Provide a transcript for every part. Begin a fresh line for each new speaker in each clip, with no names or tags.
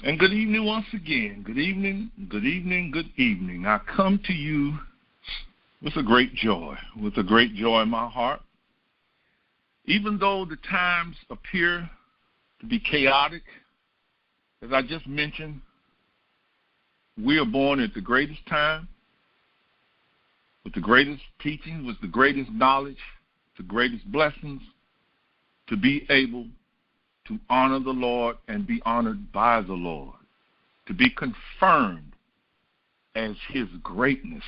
And good evening once again. Good evening, good evening, good evening. I come to you with a great joy in my heart. Even though the times appear to be chaotic, as I just mentioned, we are born at the greatest time, with the greatest teaching, with the greatest knowledge, the greatest blessings, to be able to honor the Lord and be honored by the Lord, to be confirmed as his greatness.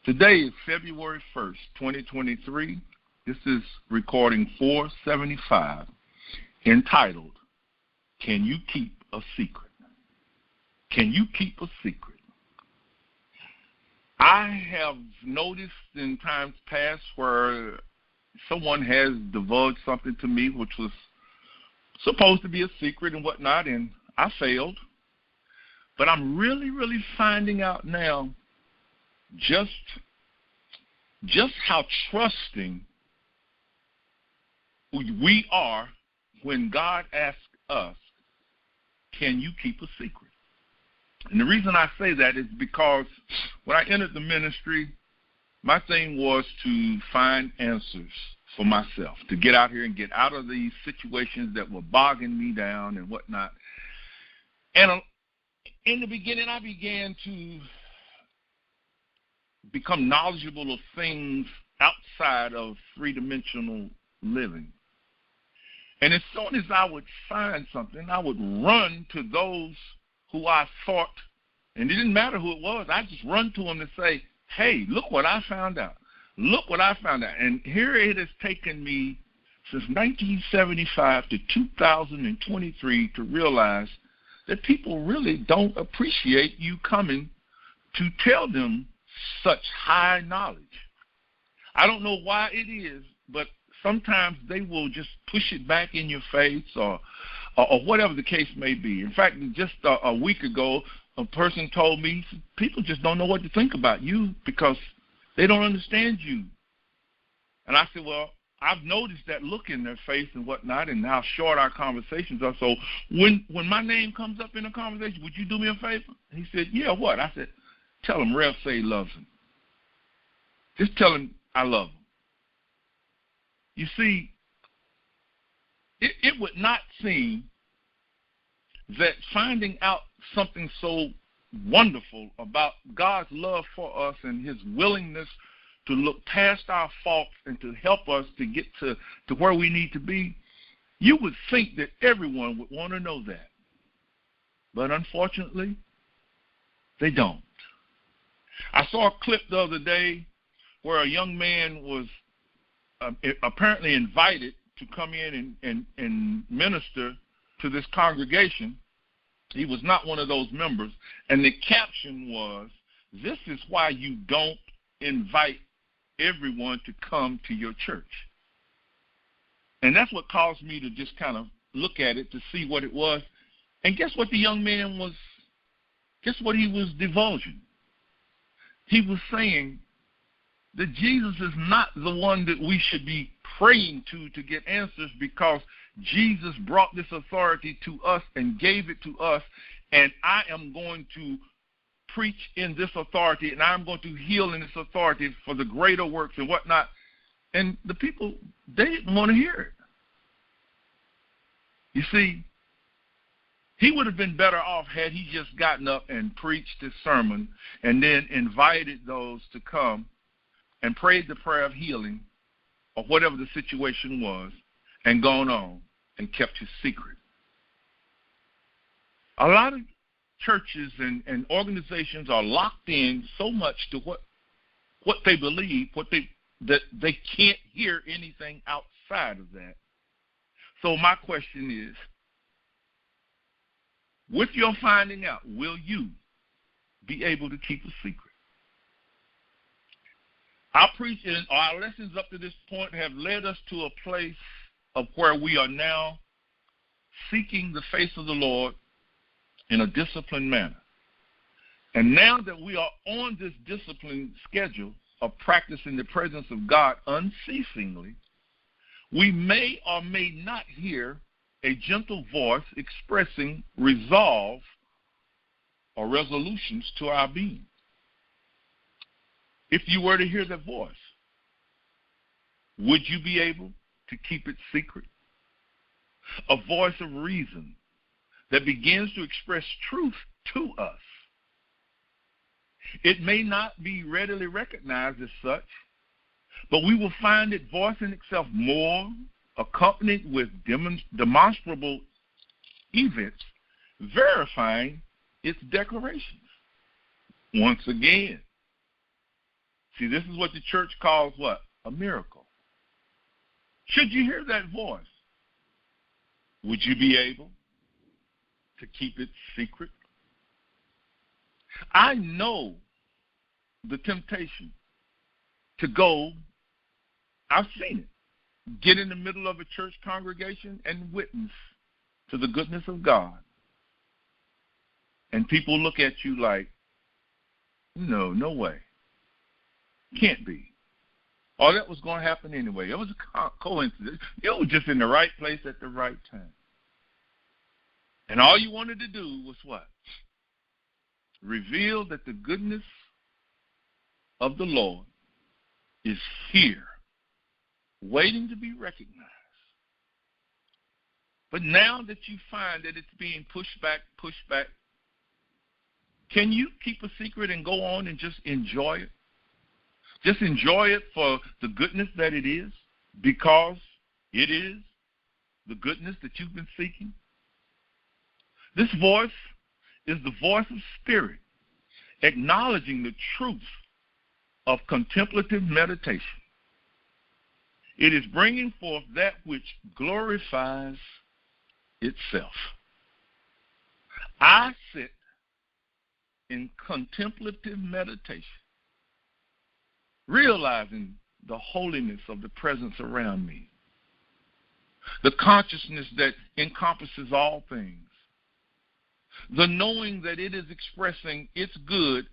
Today is February 1st, 2023. This is recording 475, entitled, Can You Keep a Secret? Can you keep a secret? I have noticed in times past where someone has divulged something to me which was supposed to be a secret and whatnot, and I failed. But I'm really finding out now just how trusting we are when God asks us, can you keep a secret? And the reason I say that is because when I entered the ministry, my thing was to find answers for myself, to get out here and get out of these situations that were bogging me down and whatnot. And in the beginning, I began to become knowledgeable of things outside of three-dimensional living. And as soon as I would find something, I would run to those who I thought, and it didn't matter who it was, I'd just run to them and say, hey, look what I found out. Look what I found out. And here it has taken me since 1975 to 2023 to realize that people really don't appreciate you coming to tell them such high knowledge. I don't know why it is, but sometimes they will just push it back in your face or whatever the case may be. In fact, just a week ago, a person told me people just don't know what to think about you because they don't understand you. And I said, well, I've noticed that look in their face and whatnot, and how short our conversations are. So when my name comes up in a conversation, would you do me a favor? He said, yeah, what? I said, tell him Rev say he loves him. Just tell him I love him. You see, it would not seem that finding out something so wonderful about God's love for us and his willingness to look past our faults and to help us to get to where we need to be, you would think that everyone would want to know that. But unfortunately, they don't. I saw a clip the other day where a young man was apparently invited to come in and minister to this congregation. He was not one of those members. And the caption was, this is why you don't invite everyone to come to your church. And that's what caused me to just kind of look at it to see what it was. And guess what the young man was, guess what he was divulging? He was saying that Jesus is not the one that we should be praying to get answers, because Jesus brought this authority to us and gave it to us, and I am going to preach in this authority, and I'm going to heal in this authority for the greater works and whatnot. And the people, they didn't want to hear it. You see, he would have been better off had he just gotten up and preached his sermon and then invited those to come and prayed the prayer of healing or whatever the situation was and gone on and kept his secret. A lot of churches and organizations are locked in so much to what they believe, that they can't hear anything outside of that. So my question is, with your finding out, will you be able to keep a secret? Our preaching, our lessons up to this point have led us to a place of where we are now seeking the face of the Lord in a disciplined manner. And now that we are on this disciplined schedule of practicing the presence of God unceasingly, we may or may not hear a gentle voice expressing resolve or resolutions to our being. If you were to hear that voice, would you be able to keep it secret? A voice of reason that begins to express truth to us. It may not be readily recognized as such, but we will find it voicing itself more, accompanied with demonstrable events, verifying its declarations. Once again, see, this is what the church calls what? A miracle. Should you hear that voice, would you be able to keep it secret? I know the temptation to go, I've seen it, get in the middle of a church congregation and witness to the goodness of God. And people look at you like, no way. Can't be. Or that was going to happen anyway. It was a coincidence. You were just in the right place at the right time. And all you wanted to do was what? Reveal that the goodness of the Lord is here, waiting to be recognized. But now that you find that it's being pushed back, can you keep a secret and go on and just enjoy it? Just enjoy it for the goodness that it is, because it is the goodness that you've been seeking. This voice is the voice of spirit, acknowledging the truth of contemplative meditation. It is bringing forth that which glorifies itself. I sit in contemplative meditation, realizing the holiness of the presence around me, the consciousness that encompasses all things, the knowing that it is expressing its good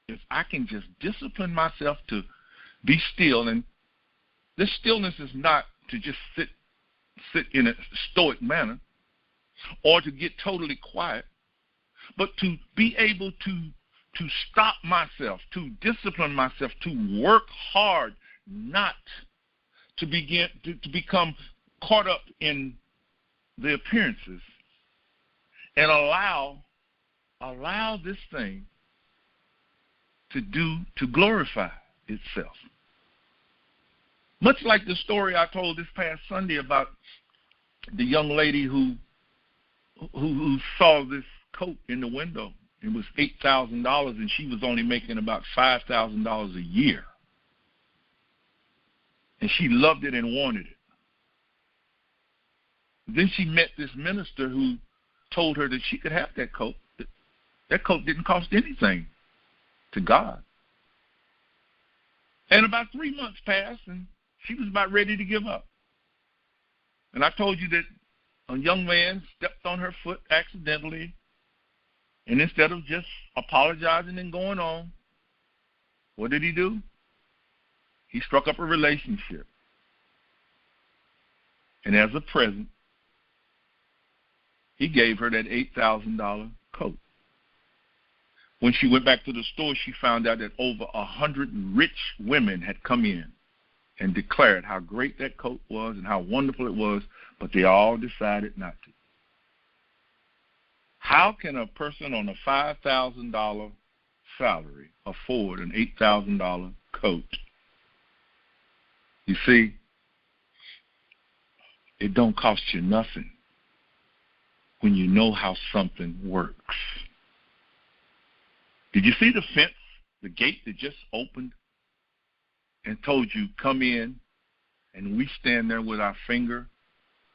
if I can just discipline myself to be still. And this stillness is not to just sit in a stoic manner or to get totally quiet, but to be able to stop myself, to discipline myself, to work hard, not to become caught up in the appearances, and allow this thing to glorify itself. Much like the story I told this past Sunday about the young lady who saw this coat in the window. It was $8,000, and she was only making about $5,000 a year. And she loved it and wanted it. Then she met this minister who told her that she could have that coat. That coat didn't cost anything to God. And about 3 months passed, and she was about ready to give up. And I told you that a young man stepped on her foot accidentally, and instead of just apologizing and going on, what did he do? He struck up a relationship. And as a present, he gave her that $8,000 coat. When she went back to the store, she found out that over 100 rich women had come in and declared how great that coat was and how wonderful it was, but they all decided not to. How can a person on a $5,000 salary afford an $8,000 coat? You see, it don't cost you nothing when you know how something works. Did you see the fence, the gate that just opened and told you, come in, and we stand there with our finger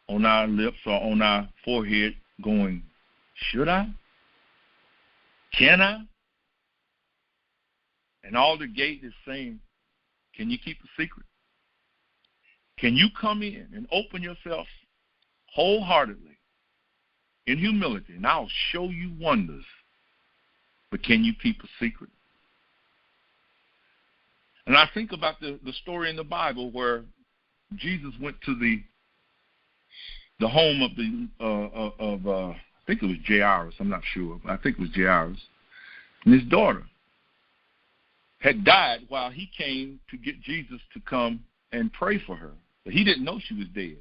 on our lips or on our forehead going, should I? Can I? And all the gate is saying, can you keep a secret? Can you come in and open yourself wholeheartedly in humility, and I'll show you wonders? But can you keep a secret? And I think about the story in the Bible where Jesus went to the home of I think it was Jairus. I'm not sure. I think it was Jairus. And his daughter had died while he came to get Jesus to come and pray for her. But he didn't know she was dead.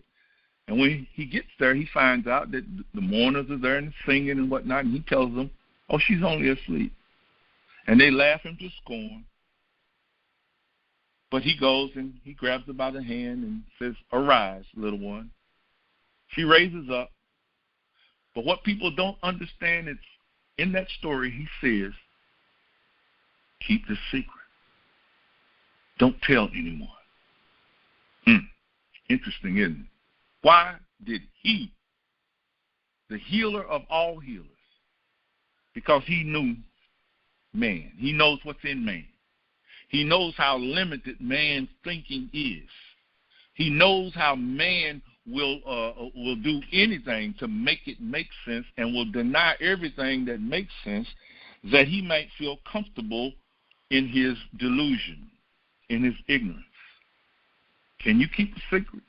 And when he gets there, he finds out that the mourners are there and singing and whatnot, and he tells them, oh, she's only asleep. And they laugh him to scorn. But he goes and he grabs her by the hand and says, arise, little one. She raises up. But what people don't understand is in that story he says, keep the secret. Don't tell anyone. Interesting, isn't it? Why did he, the healer of all healers, because he knew man. He knows what's in man. He knows how limited man's thinking is. He knows how man will do anything to make it make sense and will deny everything that makes sense that he might feel comfortable in his delusion, in his ignorance. Can you keep a secret?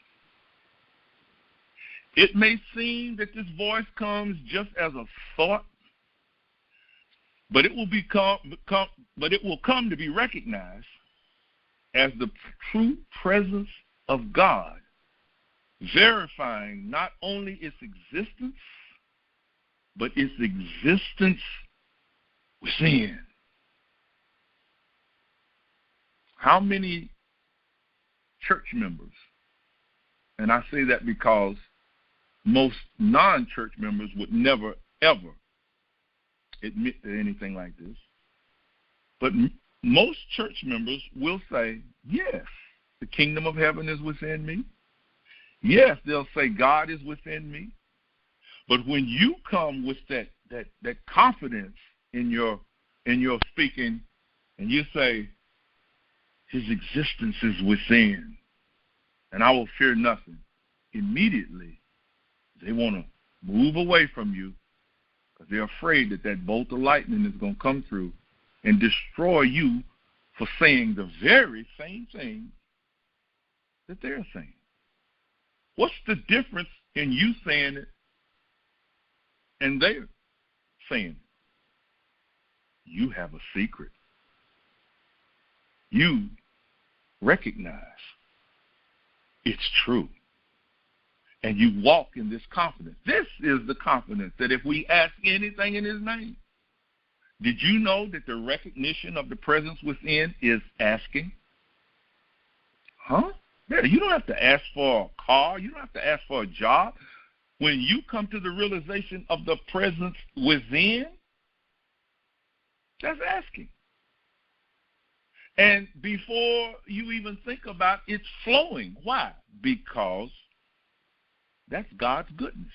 It may seem that this voice comes just as a thought, but it will come to be recognized as the true presence of God, verifying not only its existence, but its existence within. How many church members, and I say that because most non-church members would never, ever admit to anything like this, but most church members will say, yes, the kingdom of heaven is within me. Yes, they'll say God is within me. But when you come with that confidence in your speaking, and you say, his existence is within, and I will fear nothing, immediately they want to move away from you because they're afraid that bolt of lightning is going to come through and destroy you for saying the very same thing that they're saying. What's the difference in you saying it and they're saying it? You have a secret. You recognize it's true. And you walk in this confidence. This is the confidence that if we ask anything in his name. Did you know that the recognition of the presence within is asking? Huh? Yeah, you don't have to ask for a car. You don't have to ask for a job. When you come to the realization of the presence within, that's asking. And before you even think about it's flowing. Why? Because that's God's goodness.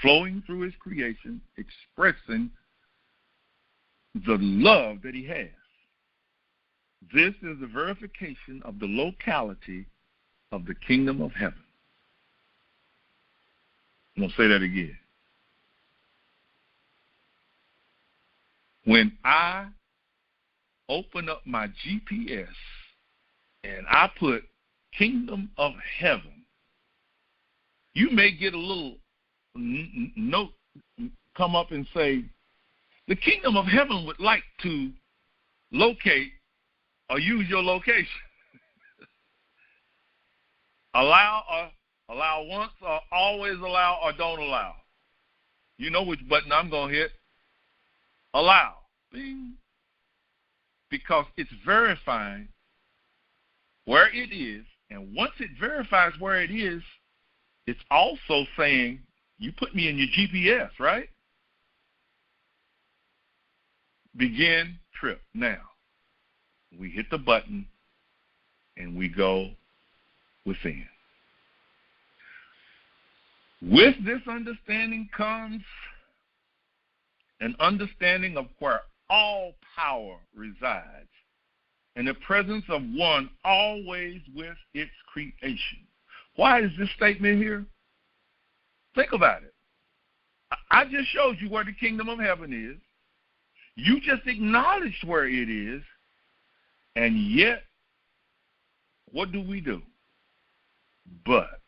Flowing through his creation, expressing the love that he has. This is the verification of the locality of the kingdom of heaven. I'm going to say that again. When I open up my GPS and I put kingdom of heaven, you may get a little note come up and say, the kingdom of heaven would like to locate or use your location. Allow once, or always allow, or don't allow. You know which button I'm going to hit. Allow. Bing. Because it's verifying where it is, and once it verifies where it is, it's also saying, you put me in your GPS, right? Begin trip. Now, we hit the button, and we go within. With this understanding comes an understanding of where all power resides, and the presence of one always with its creation. Why is this statement here? Think about it. I just showed you where the kingdom of heaven is. You just acknowledged where it is, and yet, what do? But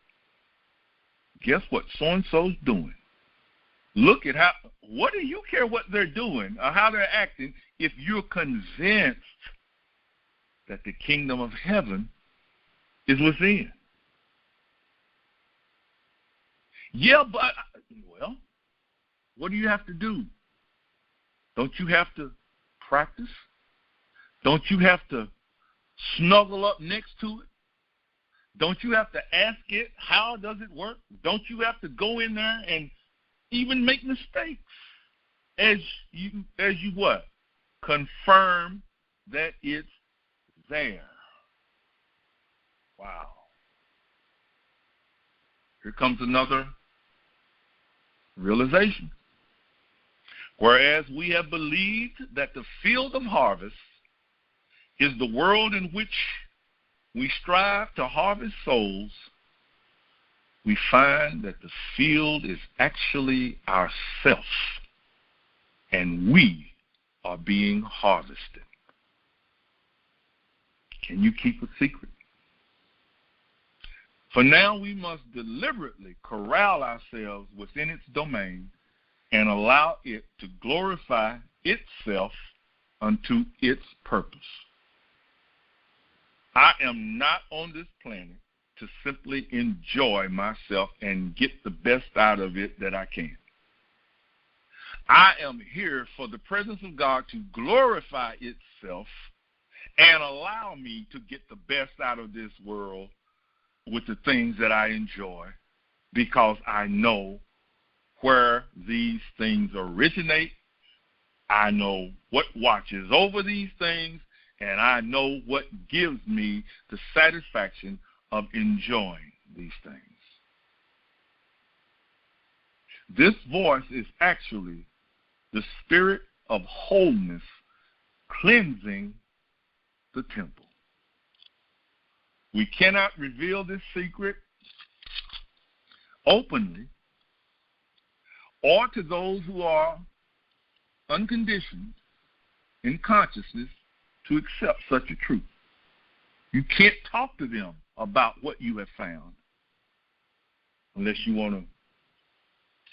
guess what so-and-so's doing? Look at what do you care what they're doing or how they're acting if you're convinced that the kingdom of heaven is within? Yeah, but, well, what do you have to do? Don't you have to practice? Don't you have to snuggle up next to it? Don't you have to ask it, how does it work? Don't you have to go in there and even make mistakes as you what? Confirm that it's there. Wow. Here comes another realization. Whereas we have believed that the field of harvest is the world in which we strive to harvest souls, we find that the field is actually ourself, and we are being harvested. Can you keep a secret? For now, we must deliberately corral ourselves within its domain and allow it to glorify itself unto its purpose. I am not on this planet to simply enjoy myself and get the best out of it that I can. I am here for the presence of God to glorify itself and allow me to get the best out of this world with the things that I enjoy, because I know where these things originate. I know what watches over these things, and I know what gives me the satisfaction of enjoying these things. This voice is actually the spirit of wholeness cleansing the temple. We cannot reveal this secret openly or to those who are unconditioned in consciousness to accept such a truth. You can't talk to them about what you have found unless you want to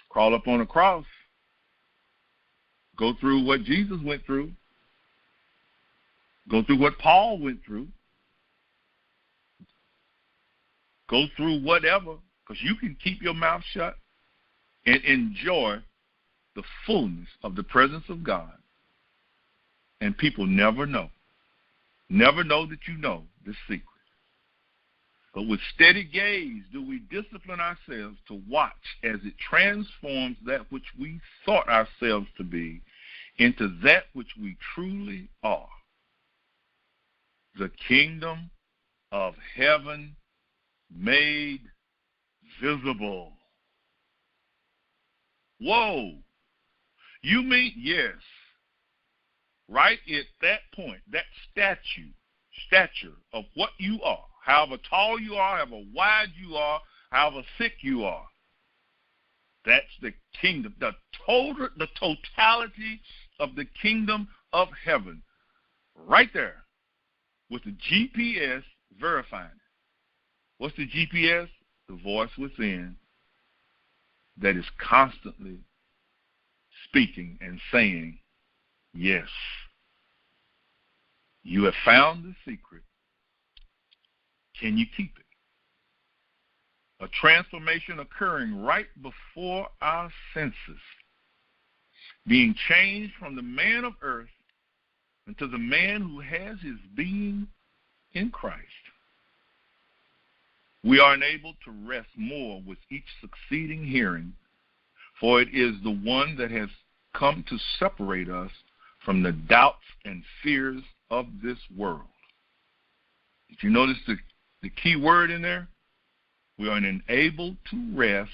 crawl up on a cross, go through what Jesus went through, go through what Paul went through, go through whatever, because you can keep your mouth shut and enjoy the fullness of the presence of God. And people never know that you know this secret. But with steady gaze do we discipline ourselves to watch as it transforms that which we thought ourselves to be into that which we truly are. The kingdom of heaven made visible. Whoa. You mean, yes, right at that point, that stature of what you are, however tall you are, however wide you are, however thick you are, that's the kingdom, the totality of the kingdom of heaven, right there, with the GPS verifying it. What's the GPS? The voice within that is constantly speaking and saying, yes, you have found the secret. Can you keep it? A transformation occurring right before our senses, being changed from the man of earth into the man who has his being in Christ. We are enabled to rest more with each succeeding hearing, for it is the one that has come to separate us from the doubts and fears of this world. Did you notice the key word in there? We are enabled to rest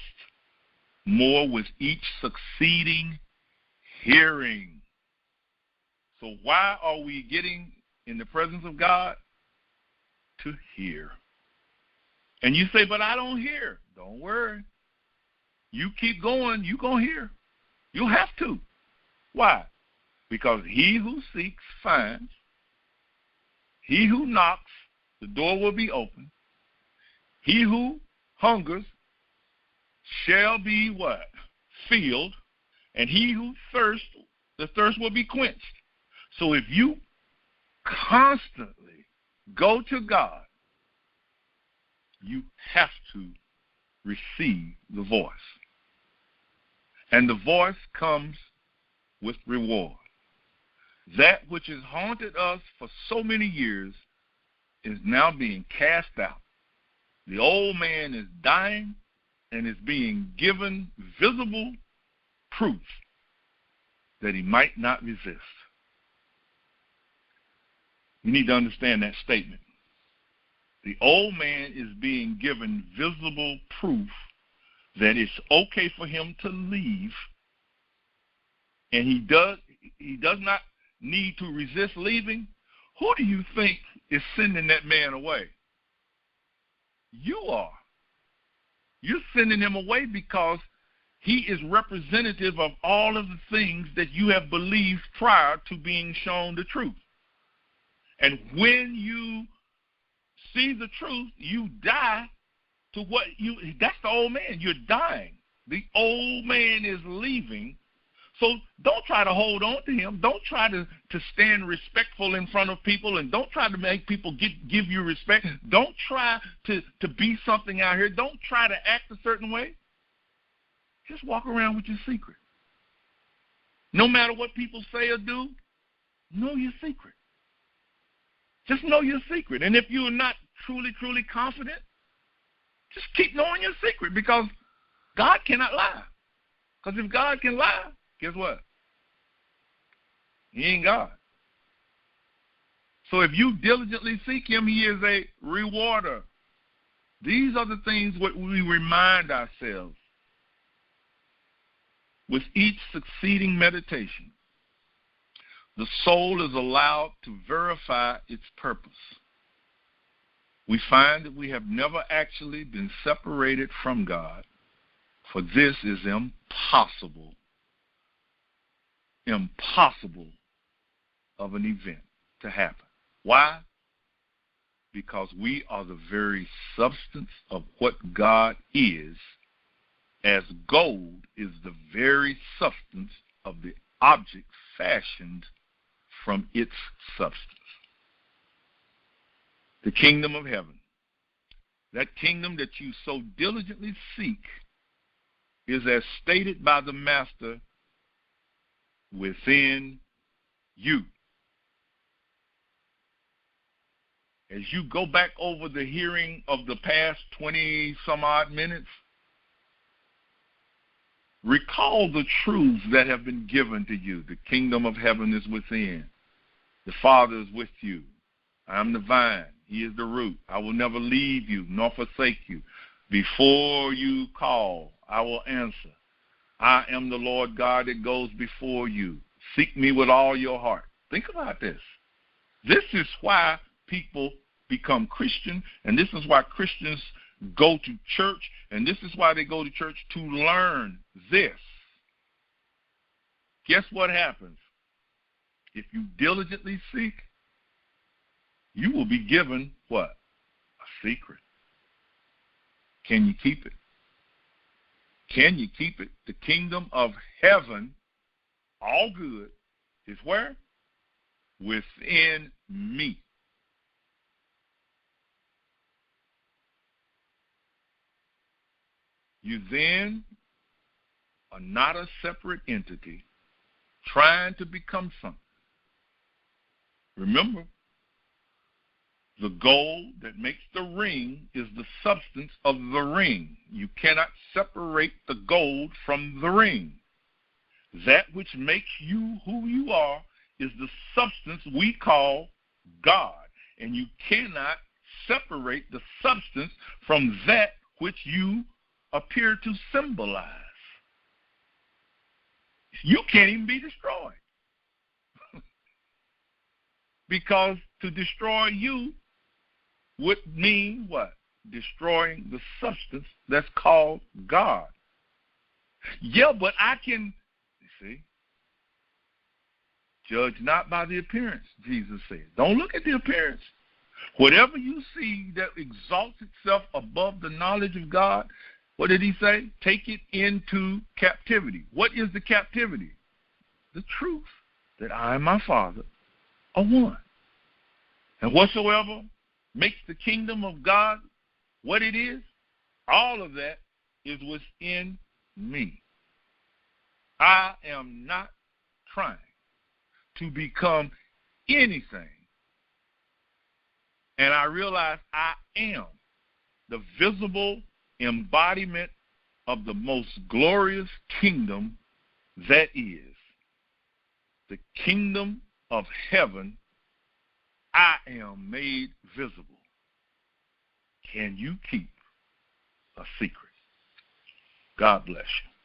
more with each succeeding hearing. So why are we getting in the presence of God? To hear. And you say, but I don't hear. Don't worry. You keep going, you're going to hear. You'll have to. Why? Because he who seeks finds. He who knocks, the door will be open. He who hungers shall be what? Filled, and he who thirsts, the thirst will be quenched. So if you constantly go to God, you have to receive the voice. And the voice comes with reward. That which has haunted us for so many years is now being cast out. The old man is dying and is being given visible proof that he might not resist. You need to understand that statement. The old man is being given visible proof that it's okay for him to leave, and he does not need to resist leaving. Who do you think is sending that man away? You are. You're sending him away because he is representative of all of the things that you have believed prior to being shown the truth. And when you see the truth, you die to that's the old man. You're dying. The old man is leaving. So don't try to hold on to him. Don't try to stand respectful in front of people, and don't try to make people give you respect. Don't try to be something out here. Don't try to act a certain way. Just walk around with your secret. No matter what people say or do, know your secret. Just know your secret. And if you're not truly, truly confident, just keep knowing your secret, because God cannot lie. Because if God can lie, guess what? He ain't God. So if you diligently seek him, he is a rewarder. These are the things what we remind ourselves with each succeeding meditation. The soul is allowed to verify its purpose. We find that we have never actually been separated from God, for this is impossible of an event to happen. Why? Because we are the very substance of what God is, as gold is the very substance of the object fashioned from its substance. The kingdom of heaven, that kingdom that you so diligently seek, is as stated by the Master, within you. As you go back over the hearing of the past 20 some odd minutes, recall the truths that have been given to you. The kingdom of heaven is within. The Father is with you. I am the vine. He is the root. I will never leave you nor forsake you. Before you call, I will answer. I am the Lord God that goes before you. Seek me with all your heart. Think about this. This is why people become Christian, and this is why Christians go to church, and this is why they go to church, to learn this. Guess what happens? If you diligently seek, you will be given what? A secret. Can you keep it? Can you keep it? The kingdom of heaven, all good, is where? Within me. You then are not a separate entity trying to become something. Remember, the gold that makes the ring is the substance of the ring. You cannot separate the gold from the ring. That which makes you who you are is the substance we call God. And you cannot separate the substance from that which you appear to symbolize. You can't even be destroyed. Because to destroy you would mean what? Destroying the substance that's called God. Yeah, but I can, you see, judge not by the appearance, Jesus said. Don't look at the appearance. Whatever you see that exalts itself above the knowledge of God, What did he say? Take it into captivity. What is the captivity? The truth that I and my Father are one. And whatsoever makes the kingdom of God what it is, all of that is within me. I am not trying to become anything. And I realize I am the visible embodiment of the most glorious kingdom that is. The kingdom of heaven, I am made visible. Can you keep a secret? God bless you.